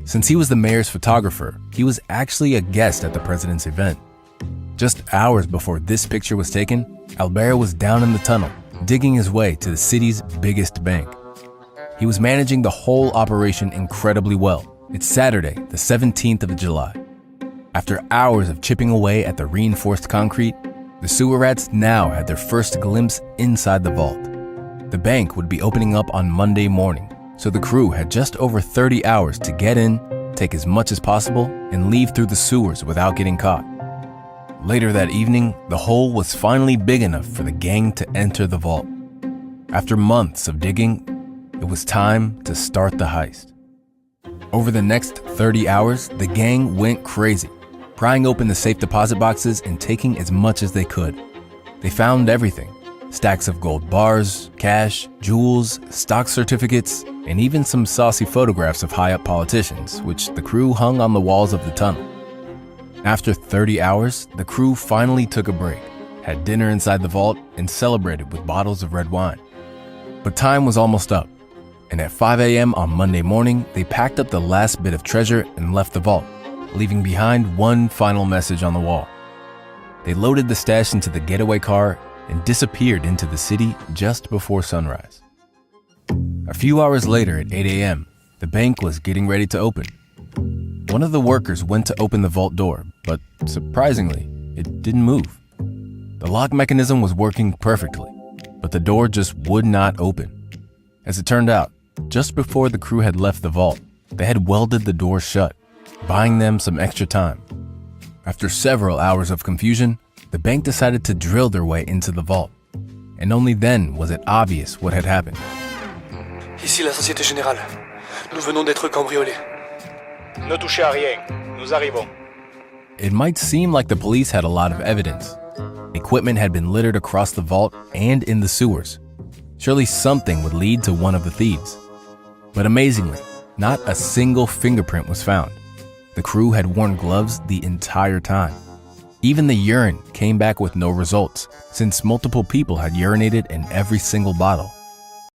Since he was the mayor's photographer, he was actually a guest at the president's event. Just hours before this picture was taken, Albert was down in the tunnel, digging his way to the city's biggest bank. He was managing the whole operation incredibly well. It's Saturday, the 17th of July. After hours of chipping away at the reinforced concrete, the sewer rats now had their first glimpse inside the vault. The bank would be opening up on Monday morning, so the crew had just over 30 hours to get in, take as much as possible, and leave through the sewers without getting caught. Later that evening, the hole was finally big enough for the gang to enter the vault. After months of digging, it was time to start the heist. Over the next 30 hours, the gang went crazy, prying open the safe deposit boxes and taking as much as they could. They found everything: stacks of gold bars, cash, jewels, stock certificates, and even some saucy photographs of high-up politicians, which the crew hung on the walls of the tunnel. After 30 hours, the crew finally took a break, had dinner inside the vault, and celebrated with bottles of red wine. But time was almost up, and at 5 a.m. on Monday morning, they packed up the last bit of treasure and left the vault, leaving behind one final message on the wall. They loaded the stash into the getaway car and disappeared into the city just before sunrise. A few hours later at 8 a.m., the bank was getting ready to open. One of the workers went to open the vault door, but surprisingly, it didn't move. The lock mechanism was working perfectly, but the door just would not open. As it turned out, just before the crew had left the vault, they had welded the door shut, buying them some extra time. After several hours of confusion, the bank decided to drill their way into the vault, and only then was it obvious what had happened. Ici la Société Générale. Nous venons d'être cambriolés. Ne touchez à rien. Nous arrivons. It might seem like the police had a lot of evidence. Equipment had been littered across the vault and in the sewers. Surely something would lead to one of the thieves. But amazingly, not a single fingerprint was found. The crew had worn gloves the entire time. Even the urine came back with no results, since multiple people had urinated in every single bottle.